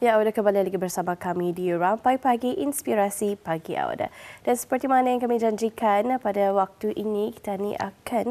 Ya, Auda kembali lagi bersama kami di Rampai Pagi Inspirasi Pagi Auda. Dan seperti mana yang kami janjikan, pada waktu ini kita ni akan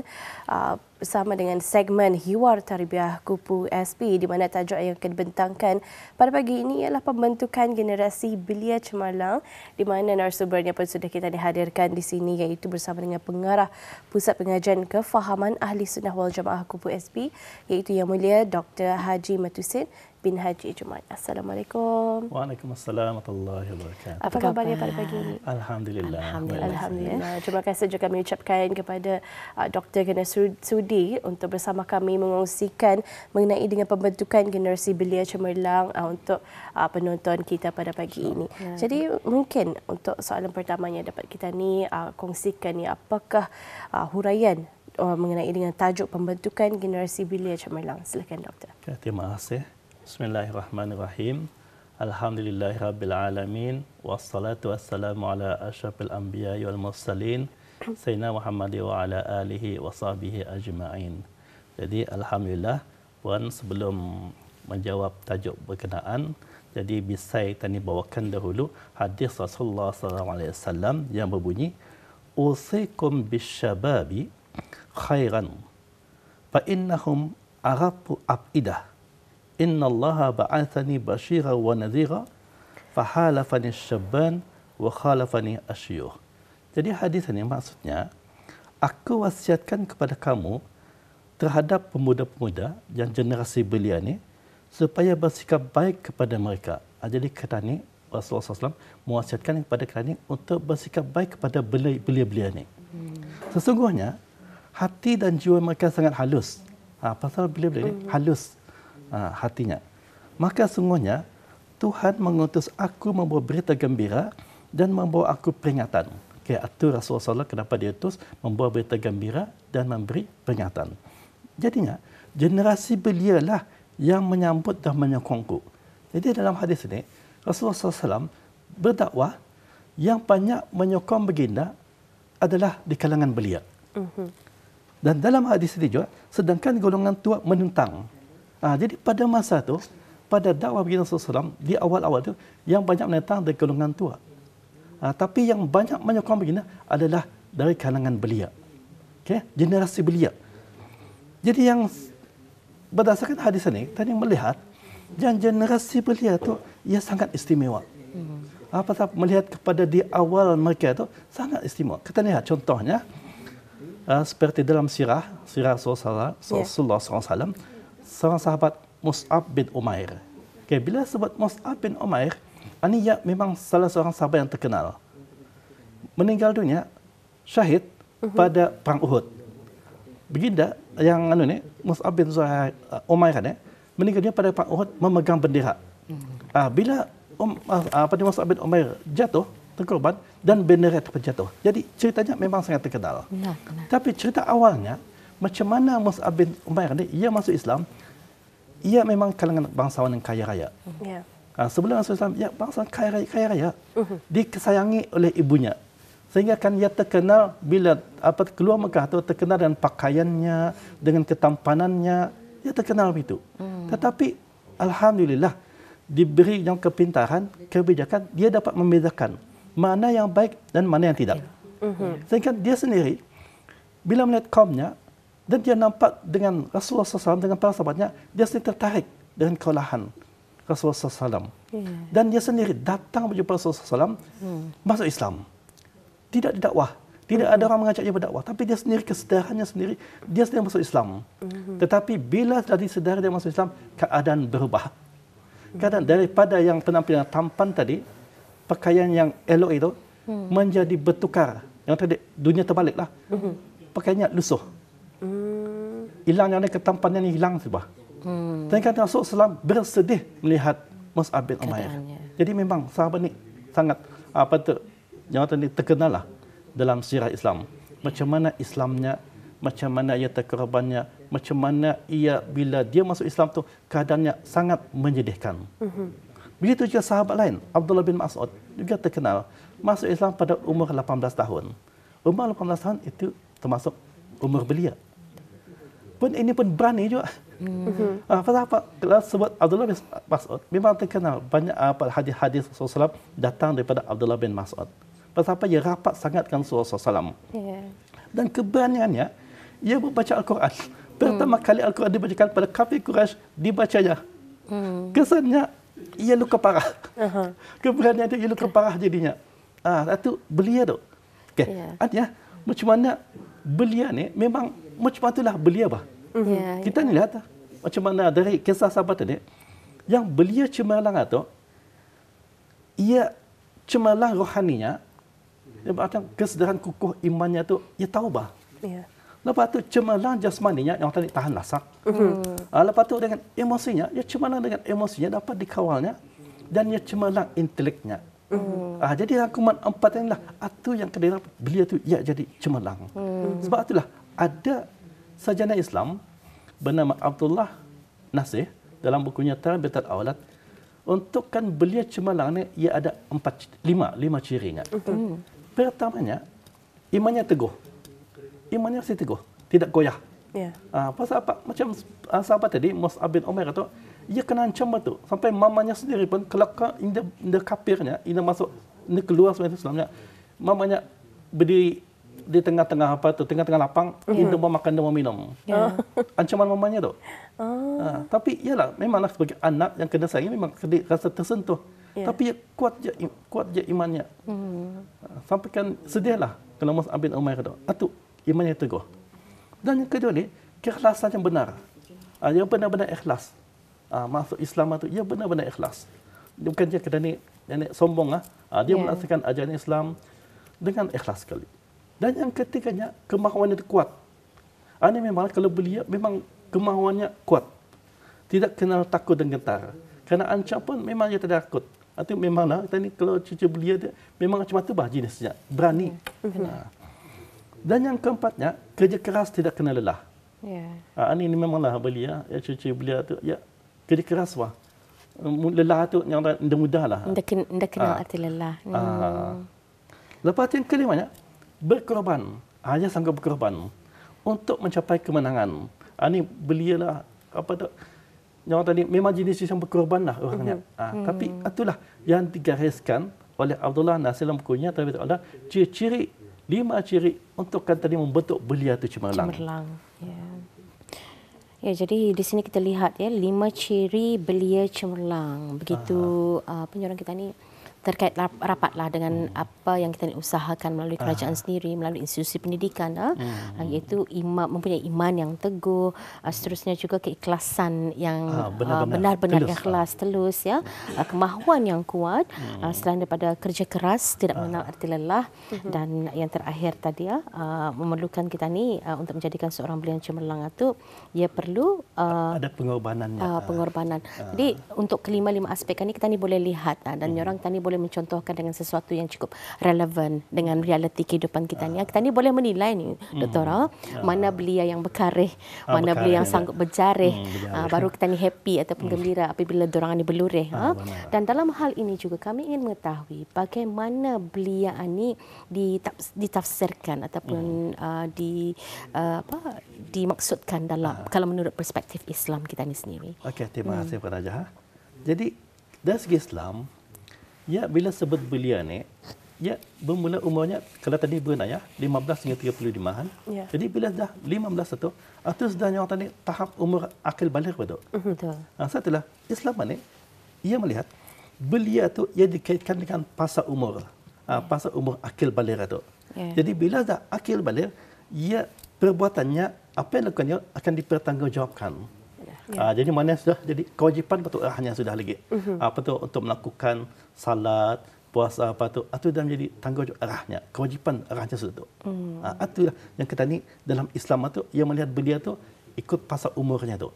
bersama dengan segmen Hiwar Tarbiyah Kupu SP, di mana tajuk yang akan dibentangkan pada pagi ini ialah pembentukan generasi belia cemerlang, di mana narasumbernya pun sudah kita dihadirkan di sini, iaitu bersama dengan pengarah Pusat Pengajian Kefahaman Ahli Sunnah wal Jamaah Kupu SP, iaitu Yang Mulia Dr. Haji Matusin bin Haji Jumaid. Assalamualaikum. Waalaikumsalam warahmatullahi wabarakatuh. Apa khabarnya pada pagi ini? Alhamdulillah. Alhamdulillah. Terima kasih juga kami ucapkan kepada Dr. Gana Sudi untuk bersama kami mengongsikan mengenai dengan pembentukan generasi belia cemerlang untuk penonton kita pada pagi ini. Jadi mungkin untuk soalan pertamanya dapat kita ni kongsikan ni, apakah huraian mengenai dengan tajuk pembentukan generasi belia cemerlang? Silakan doktor. Okay, terima kasih. Bismillahirrahmanirrahim. Alhamdulillahirabbil wassalatu wassalamu ala asyrafil anbiya'i wal mursalin sayyidina Muhammad wa ala alihi wa sahbihi ajma'in. Jadi alhamdulillah, puan, sebelum menjawab tajuk berkenaan, jadi bisai tadi bawakan dahulu hadis Rasulullah SAW yang berbunyi, usikum bisyababi khairan fa innahum arabu afidah. Inna Allah ba'athani bashira wa nadhira fahalafani syabban wa khalafani asyuyukh. Jadi hadis ini maksudnya, aku wasiatkan kepada kamu terhadap pemuda-pemuda yang generasi belia ni supaya bersikap baik kepada mereka. Jadi kata ni Rasulullah SAW mewasiatkan kepada kita ni untuk bersikap baik kepada belia-belia ni. Sesungguhnya hati dan jiwa mereka sangat halus. Pasal belia-belia ni halus hatinya. Maka sungguhnya Tuhan mengutus aku membawa berita gembira dan membawa aku peringatan. Okay, itu Rasulullah SAW kenapa dia utus membawa berita gembira dan memberi peringatan. Jadinya generasi belia lah yang menyambut dan menyokongku. Jadi dalam hadis ini Rasulullah SAW berdakwah yang banyak menyokong baginda adalah di kalangan belia. Dan dalam hadis ini juga, sedangkan golongan tua menentang. Jadi pada masa itu, pada dakwah baginda Rasulullah SAW, di awal-awal itu, yang banyak menentang dari golongan tua. Tapi yang banyak menyokong baginda adalah dari kalangan belia. Okay? Generasi belia. Jadi yang berdasarkan hadis ini, tadi melihat yang generasi belia itu ia sangat istimewa. Pasal melihat kepada di awal mereka itu sangat istimewa. Kita lihat contohnya, seperti dalam sirah Rasulullah SAW, seorang sahabat Mus'ab bin Umair. Okay, bila sebut Mus'ab bin Umair, ini ya memang salah seorang sahabat yang terkenal. Meninggal dunia, syahid pada perang Uhud. Baginda yang Mus'ab bin Umair meninggal dunia pada perang Uhud memegang bendera. Bila Mus'ab bin Umair jatuh, terkorban dan bendera terjatuh. Jadi ceritanya memang sangat terkenal. Benar. Tapi cerita awalnya, macam mana Mus'ab bin Umair ni, ia masuk Islam, ia memang kalangan bangsawan yang kaya raya. Sebelum masuk Islam, ia bangsawan kaya raya. Dikesayangi oleh ibunya. Sehingga kan ia terkenal bila keluar Mekah tu, terkenal dengan pakaiannya, dengan ketampanannya, ia terkenal begitu. Tetapi alhamdulillah diberi yang kepintaran, kebijakan, dia dapat membezakan mana yang baik dan mana yang tidak. Sehingga dia sendiri bila melihat kaumnya dan dia nampak dengan Rasulullah SAW, dengan para sahabatnya, dia sendiri tertarik dengan keolahan Rasulullah SAW. Dan dia sendiri datang berjumpa Rasulullah SAW, masuk Islam. Tidak didakwah. Tidak ada orang mengajak dia berdakwah. Tapi dia sendiri, kesedarannya sendiri, dia sendiri masuk Islam. Tetapi bila tadi sedar dia masuk Islam, keadaan berubah. Keadaan daripada yang penampilan tampan tadi, pakaian yang elok itu, menjadi bertukar. Yang tadi, dunia terbaliklah. Pakaiannya lusuh. Hilang yang ketampannya ni hilang sebab. Dan kata Rasulullah SAW bersedih melihat Mus'ab bin Umair. Jadi memang sahabat ni sangat yang tadi terkenal lah dalam sirah Islam. Macam mana Islamnya, macam mana ia terkorbannya, macam mana ia bila dia masuk Islam tu keadaannya sangat menyedihkan. Begitu juga sahabat lain, Abdullah bin Mas'ud juga terkenal masuk Islam pada umur 18 tahun. Umur 18 tahun itu termasuk umur belia. pun ini pun berani juga. Pasal apa? Kalau sebut Abdullah bin Mas'ud, memang terkenal banyak hadis-hadis Rasulullah SAW datang daripada Abdullah bin Mas'ud. Pasal apa? Ia rapat sangat dengan Rasulullah SAW. Dan keberaniannya, ia membaca Al-Quran. Pertama kali Al-Quran dibacakan pada kafir Quraisy, dibacanya. Kesannya, ia luka parah. Keberanian dia, ia luka parah jadinya. Itu belia tu. Okay. Artinya, macam mana belia ni, memang macam itulah belia bah. Kita ni lihat macam mana dari kisah sahabat tadi, yang belia cemerlang itu, ia cemerlang rohaninya, macam kesedaran kukuh imannya tu, ia tahu bah. Lepas tu cemerlang jasmaninya yang tadi tahan lasak. Lepas tu dengan emosinya, ia cemerlang dengan emosinya dapat dikawalnya, dan ia cemerlang inteleknya. Jadi rangkuman 4 inilah itu yang kedua belia tu ia jadi cemerlang. Sebab itulah ada sarjana Islam bernama Abdullah Nasir dalam bukunya Tarbiyatul Aulad, untuk kan belia cemerlang ni ia ada 5 cirinya. Pertamanya, imannya teguh. Imannya masih teguh, tidak goyah. Pasal apa? Macam sahabat tadi, Mus'ab bin Umair itu, ia kena ancam betul. Sampai mamanya sendiri pun, kalau indah kafirnya, indah masuk, indah keluar sebenarnya Islamnya, mamanya berdiri di tengah-tengah tengah-tengah lapang, indah mau makan dan mau minum. Ancaman mamanya tu. Tapi ialah, memanglah sebagai anak yang kena sayang, memang rasa tersentuh. Tapi ia kuat je imannya. Sampai kan sedihlah kalau Mus'ab bin Umair itu. Itu imannya teguh. Dan yang kedua ni, keikhlasan yang benar. Yang benar-benar ikhlas. Masuk Islam itu, ia benar-benar ikhlas. Bukan dia kerana sombong. Dia melaksanakan ajaran Islam dengan ikhlas sekali. Dan yang ketiganya, kemahuannya kuat. Ini memang kalau belia, memang kemahuannya kuat. Tidak kenal takut dan gentar. Kerana ancam pun memang dia tidak takut. Itu memanglah, kita ni kalau cucu belia dia, memang macam itu bah jenisnya. Berani. Dan yang keempatnya, kerja keras tidak kena lelah. Ini memanglah belia, cucu belia tu, ya kerja keras wah. Lelah tu yang mudah lah. Tidak kenal arti lelah. Lepas yang kelimanya, berkorban. Dia sanggup berkorban untuk mencapai kemenangan. Ini belia lah, apa tu, yang tadi memang jenis yang berkorban lah orangnya. Tapi itulah yang digariskan oleh Abdullah Nasir dalam bukunya, ciri-ciri 5 ciri untuk kan tadi membentuk belia itu cemerlang. Jadi di sini kita lihat 5 ciri belia cemerlang. Begitu penyorang kita ni terkait rapatlah dengan apa yang kita usahakan melalui kerajaan sendiri, melalui institusi pendidikan, iaitu mempunyai iman yang teguh, seterusnya juga keikhlasan yang benar-benar ikhlas, telus, kemahuan yang kuat, selain daripada kerja keras, tidak mengenal arti lelah, dan yang terakhir tadi memerlukan kita ni untuk menjadikan seorang belia cemerlang itu, ia perlu ada pengorbanannya. Pengorbanan. Jadi untuk kelima-lima aspek ini kita ni boleh lihat, dan orang kita ni boleh mencontohkan dengan sesuatu yang cukup relevan dengan realiti kehidupan kita ni. Kita ni boleh menilai ni, Doktor, mana belia yang berkarih, mana belia yang sanggup berjarih. Baru kita ni happy ataupun gembira apabila diorang ni berlurih. Dan dalam hal ini juga kami ingin mengetahui bagaimana belia ni ditafsirkan ataupun dimaksudkan dalam kalau menurut perspektif Islam kita ni sendiri. Okey, terima kasih Pak Raja. Jadi dari segi Islam, bila sebut belia ni, bermula umurnya, kalau tadi benar 15 hingga 35-an. Jadi bila dah 15 itu sudah yang tadi tahap umur akil baligh betul. Setelah Islam ni, ia melihat belia itu ia dikaitkan dengan fasa umur. Fasa umur akil baligh itu. Jadi bila dah akil baligh, ia perbuatannya apa yang dilakukannya akan dipertanggungjawabkan. Jadi mana sudah jadi kewajipan betul hanya sudah lagi. Apa tu untuk melakukan salat, puasa apa tu, itu dah menjadi tanggungjawab arahnya, kewajipan arahnya sudah tu. Itulah yang kita ni dalam Islam tu ia melihat belia tu ikut fasa umurnya tu.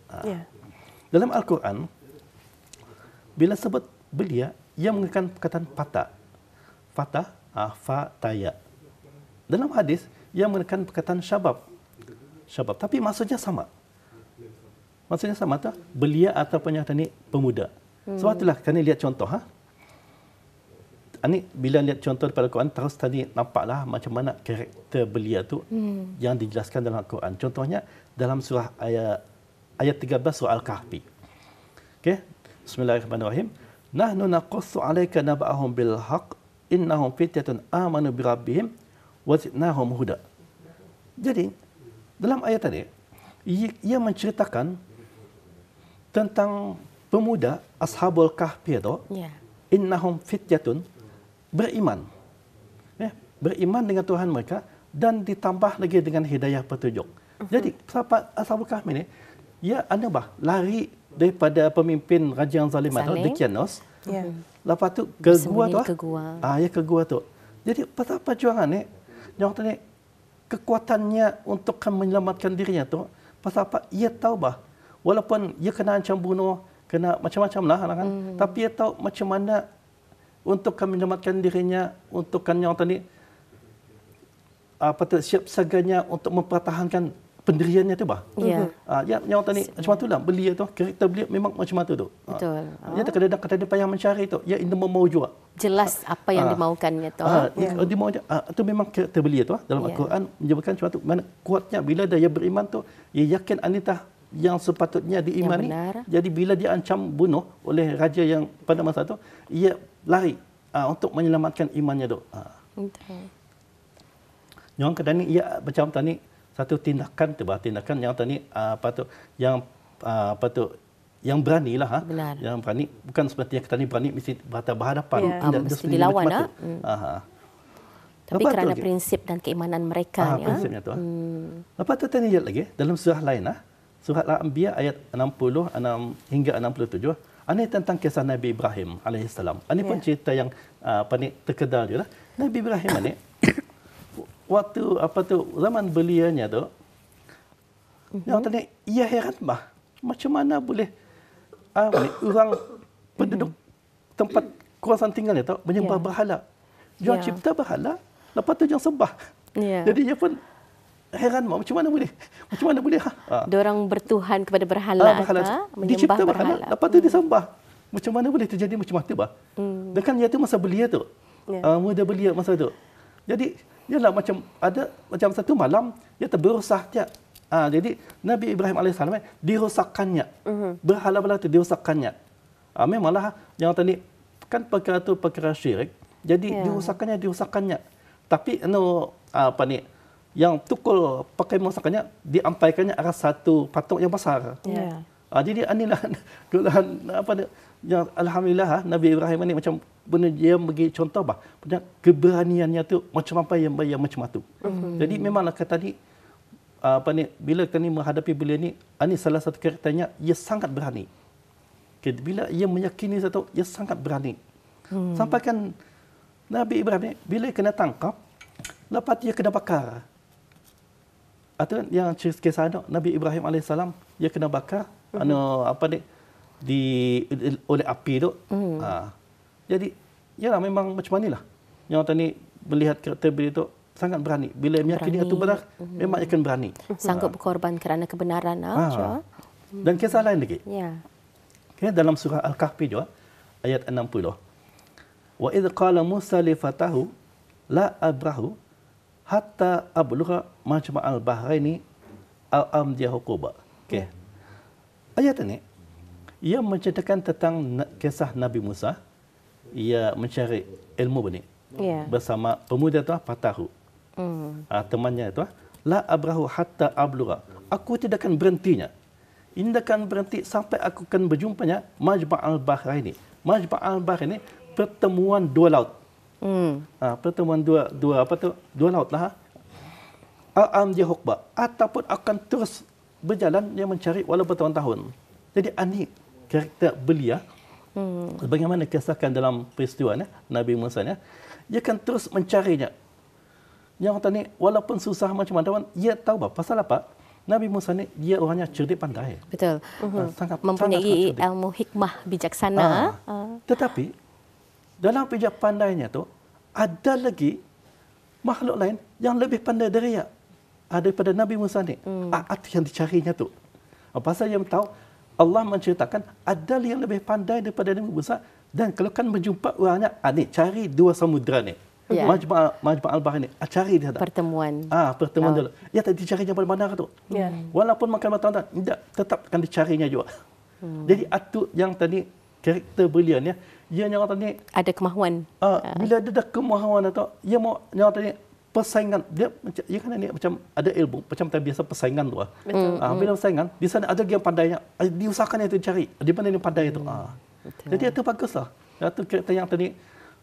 Dalam Al-Quran bila sebut belia ia menggunakan perkataan fatah, fataya. Dalam hadis ia menggunakan perkataan syabab, tapi maksudnya sama. Maksudnya sama tu belia ataupun yang tadi pemuda. Sebab itulah kami lihat contoh Ani bila lihat contoh daripada Quran terus tadi nampaklah macam mana karakter belia tu yang dijelaskan dalam Al-Quran. Contohnya dalam surah ayat 13 surah Al-Kahfi. Okey. Bismillahirrahmanirrahim. Nahnu naqussu 'alaika naba'ahum bil haqq innahum fityatun amanu bi rabbihim wa zidnahum huda. Jadi dalam ayat tadi ia menceritakan tentang pemuda Ashabul Kahfi itu. Innahum fityatun, beriman. Beriman dengan Tuhan mereka dan ditambah lagi dengan hidayah petunjuk. Jadi sahabat Ashabul Kahfi ni lari daripada pemimpin raja yang zalim itu Dqiyanos. Lepas tu ke gua tu. Ke gua tu. Jadi pasal perjuangan ni yang tadi kekuatannya untuk menyelamatkan dirinya tu pasal apa? Ia tahu walaupun ia kena ancam bunuh, kena macam-macam lah kan. Tapi ia tahu macam mana untuk menyelamatkan dirinya, untuk yang tadi siap saganya untuk mempertahankan pendiriannya tu yang tadi macam itulah belia tu, karakter belia memang macam tu. Betul. Dia kadang-kadang kata dia payah mencari tu, ia ingin memawujud. Jelas apa yang dimaukannya tu. Itu memang karakter belia tu dalam Al-Quran menyebutkan macam tu. Mana kuatnya bila dia beriman tu, ia yakin anitah yang sepatutnya diimani. Jadi bila dia ancam bunuh oleh raja yang pada masa tu, ia lari untuk menyelamatkan imannya tu. Yang kedua ni ia macam tadi satu tindakan yang tadi yang beranilah yang berani, bukan seperti yang tadi berani mesti berhadapan mesti dilawan tapi kerana prinsip dan keimanan mereka prinsipnya tu. Lepas tu tadi lihat lagi dalam surah lain surah Al-Anbiya ayat 60 hingga 67. Ini tentang kisah Nabi Ibrahim alaihissalam. Ini pun cerita yang terkenal juga. Nabi Ibrahim ni waktu zaman belianya tu, yang tadi ia heran macam mana boleh orang penduduk tempat kawasan tinggalnya tu menyembah berhala. Dia cipta berhala, lepas tu jangan sembah. Jadi dia pun heran macam mana boleh? Diorang bertuhan kepada berhala, menyembah berhala. Lepas tu disembah. Macam mana boleh terjadi macam tu Dan kan dia tu masa belia tu. Muda belia masa tu. Jadi ialah macam satu malam dia terberusah dia. Jadi Nabi Ibrahim AS dirosakkannya. Berhala-berhala itu dirosakkannya. Memanglah yang tadi kan perkara itu perkara syirik. Jadi dirosakkannya. Tapi yang tukul pakai merosakkannya diampaikannya arah satu patung yang besar. Jadi inilah yang alhamdulillah Nabi Ibrahim ini macam benar dia bagi contoh punya keberaniannya tu macam apa yang macam tu. Jadi memanglah kata ni bila kami menghadapi beliau ni, ini salah satu karakternya, ia sangat berani. Bila ia meyakini satu, ia sangat berani. Sampai kan Nabi Ibrahim ni bila kena tangkap, lepas dia kena bakar. Atau yang kisah Nabi Ibrahim alaihissalam dia kena bakar oleh api tu. Jadi yalah memang macam manilah. Yang tadi melihat karakter beliau tu sangat berani. Bila meyakini itu benar, memang akan berani. Sanggup berkorban kerana kebenaran. Dan kisah lain lagi. Dalam surah Al-Kahfi juga ayat 60. Wa idh qala Musa li fatahu la abrahu hatta ablugha majma'al bahraini aw amdiya huquba. Ayat ini ia menceritakan tentang kisah Nabi Musa. Ia mencari ilmu bersama pemuda tu Fatahu. Temannya itu la abrahu hatta ablugha. Aku tidak akan berhentinya. Tidak akan berhenti sampai aku akan berjumpanya majma'al bahraini. Majma'al bahraini pertemuan dua laut. Pertemuan dua laut lah. Al-amdiya huqba, ataupun akan terus berjalan dia mencari walau bertahun-tahun. Jadi ini karakter belia. Bagaimana kisahkan dalam peristiwa Nabi Musa ni, dia akan terus mencarinya. Yang tadi walaupun susah macam mana, dia tahu pasal apa? Nabi Musa ni dia orangnya cerdik pandai. Betul. Mempunyai ilmu hikmah bijaksana. Tetapi dalam bijak pandainya tu ada lagi makhluk lain yang lebih pandai daripada Nabi Musa ni. Itu yang dicarinya tu. Pasal yang tahu Allah menceritakan ada yang lebih pandai daripada Nabi Musa Dan kalau kan berjumpa orangnya, ni cari dua samudra ni. Ya. Majma' al-Bahr ni. Cari dia tak? Pertemuan. Pertemuan dulu. Ya, tadi dicari Jabal Manar tu. Ya. Walaupun makan bertahun-tahun, tidak, tetap akan dicarinya juga. Jadi Atuk yang tadi karakter brilian ya, dia yang tadi Ada kemahuan. bila dia dah kemahuan atau dia mau yang tadi persaingan dia kan ni macam ada ilmu macam tadi biasa persaingan tu. Bila persaingan di sana ada yang pandainya, diusahakan itu cari di mana yang pandai itu. Jadi itu baguslah. Itu karakter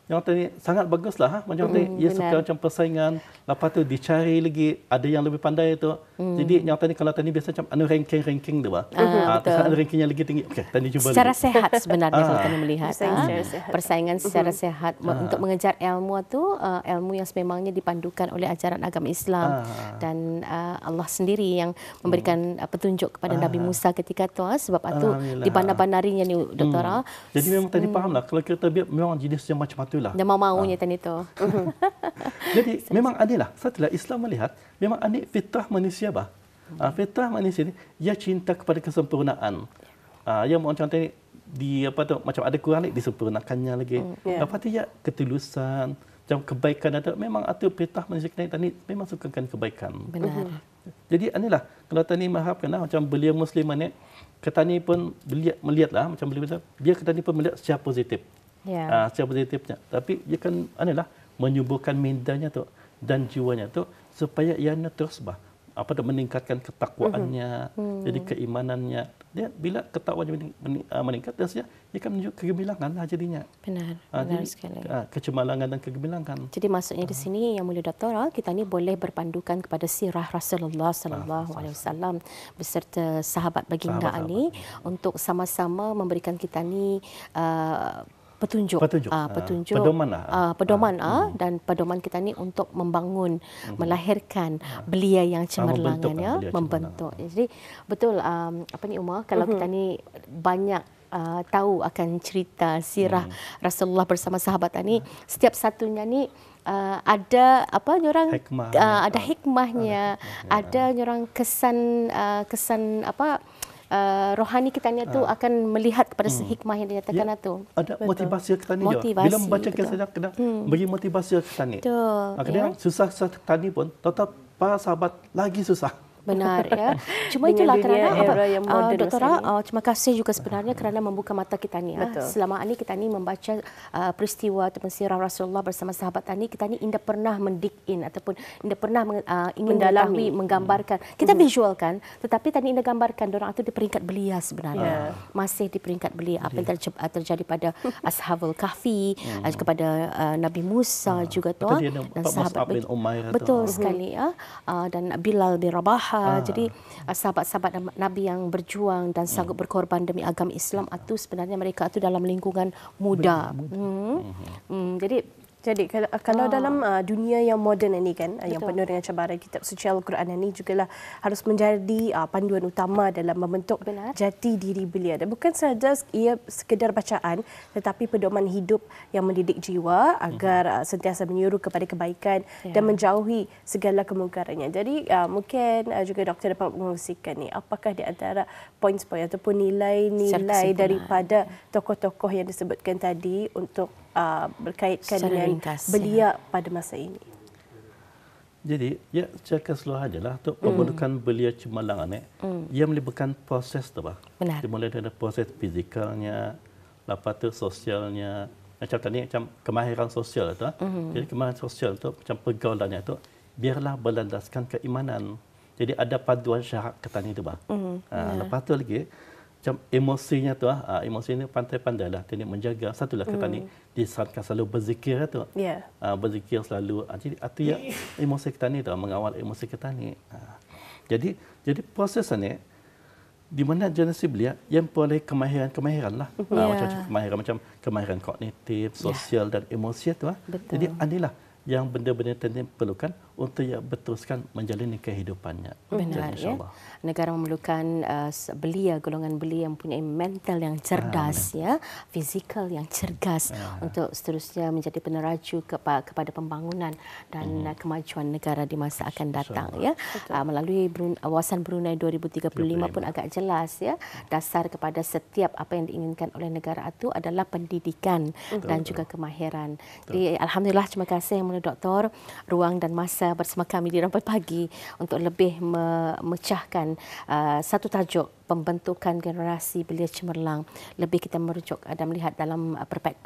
yang tadi sangat baguslah. Macam tadi dia suka macam persaingan, lepas tu dicari lagi ada yang lebih pandai itu. Jadi yang tadi kalau tadi biasa macam ranking tu ada rankingnya lagi tinggi. Okey, tadi cuba secara lagi. sehat sebenarnya kalau kita melihat Persaingan persaingan secara sehat untuk mengejar ilmu tu ilmu yang sememangnya dipandukan oleh ajaran agama Islam dan Allah sendiri yang memberikan petunjuk kepada Nabi Musa ketika tu sebab itu dibanar-banarinya ni doktora. Jadi memang tadi fahamlah kalau kita biar memang jenis yang macam itulah. Dia mau-maunya tadi tu. Jadi memang adalah setelah Islam melihat memang ada fitrah manusia bah. Fitrah manusia ni ia cinta kepada kesempurnaan. Yang macam tadi di apa tu macam ada kurang ni disempurnakannya lagi. Lepas tu ya ketulusan, macam kebaikan ada memang atau fitrah manusia kita tadi memang sukakan kebaikan. Benar. Jadi inilah kalau tadi mengharapkanlah macam belia muslimah ni ketani pun melihatlah macam belia dia ketani pun melihat secara positif. Ya. Secara positifnya. Tapi dia kan adalah menyuburkan mindanya tu dan jiwanya tu supaya ia terus meningkatkan ketakwaannya, jadi keimanannya. Dia bila ketakwaan meningkat dia akan menunjuk kegemilangan jadinya. Benar sekali. Kecemalangan dan kegemilangan. Jadi maksudnya di sini yang mulia doktora kita ni boleh berpandukan kepada sirah Rasulullah sallallahu alaihi wasallam beserta sahabat baginda Ali untuk sama-sama memberikan kita ni petunjuk pedoman dan pedoman kita ni untuk membangun melahirkan belia yang cemerlangan ya membentuk. Jadi betul Umar kalau kita ni banyak tahu akan cerita sirah Rasulullah bersama sahabat ni setiap satunya ni ada orang ada hikmahnya, ada orang kesan rohani kita ni tu akan melihat kepada hikmah yang dinyatakan tu. Ada motivasi kita ni juga. Bila membaca kisah kena bagi motivasi kita ni. Kadang susah kita ni pun tetap para sahabat lagi susah. Benar ya. Cuma itulah kerana doktora terima kasih juga sebenarnya kerana membuka mata kita ni. Selama ini kita ni membaca peristiwa ataupun sirah Rasulullah bersama sahabat ni kita ni tidak pernah mendik-in ataupun tidak pernah ingin mendalami menggambarkan. Kita visualkan tetapi tadi tidak gambarkan orang itu di peringkat belia sebenarnya. Masih di peringkat belia apa yang terjadi pada Ashabul Kahfi kepada Nabi Musa juga tu dan sahabat betul sekali ya dan Bilal bin Rabah. Jadi sahabat-sahabat Nabi yang berjuang dan sanggup berkorban demi agama Islam itu sebenarnya mereka itu dalam lingkungan muda. Jadi kalau dalam dunia yang moden ini kan yang penuh dengan cabaran kitab suci Al-Quran ini jugalah harus menjadi panduan utama dalam membentuk jati diri belia. Dan bukan sahaja ia sekedar bacaan tetapi pedoman hidup yang mendidik jiwa agar sentiasa menyuruh kepada kebaikan dan menjauhi segala kemungkarannya. Jadi mungkin juga doktor dapat mengungsikan ni apakah di antara poin-poin ataupun nilai-nilai daripada tokoh-tokoh yang disebutkan tadi untuk berkaitan dengan belia pada masa ini. Jadi, ya secara keseluruhan sajalah untuk pembentukan belia cemerlangan ni, ia melibatkan proses tu dimulai dari proses fizikalnya, lepas tu sosialnya, macam tadi macam kemahiran sosial tu. Jadi kemahiran sosial tu macam pergaulannya tu biarlah berlandaskan keimanan. Jadi ada paduan syarat ketani tu lepas tu lagi macam emosinya tu emosi ni pandai-pandailah teknik menjaga satulah kata ni disarankan selalu berzikir tu berzikir selalu jadi itu ya emosi kita ni tu mengawal emosi kita ni jadi proses ni di mana generasi belia yang boleh kemahiran lah macam kemahiran kognitif sosial dan emosi tu jadi inilah yang benda-benda tertentu perlukan untuk ia berteruskan menjalani kehidupannya. Benar, ya. Negara memerlukan belia, golongan belia yang mempunyai mental yang cerdas, ya, fizikal yang cergas untuk seterusnya menjadi peneraju kepada pembangunan dan kemajuan negara di masa akan datang, ya. Melalui Awasan Brunei 2035 pun agak jelas, ya, dasar kepada setiap apa yang diinginkan oleh negara itu adalah pendidikan dan juga kemahiran. Jadi alhamdulillah, terima kasih yang Doktor ruang dan masa bersama kami di Rampai Pagi untuk lebih memecahkan satu tajuk pembentukan generasi belia cemerlang. Lebih kita merujuk dan melihat dalam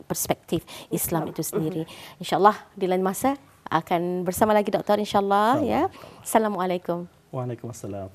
perspektif Islam itu sendiri. InsyaAllah di lain masa akan bersama lagi Doktor, insyaAllah, ya. Assalamualaikum. Waalaikumsalam.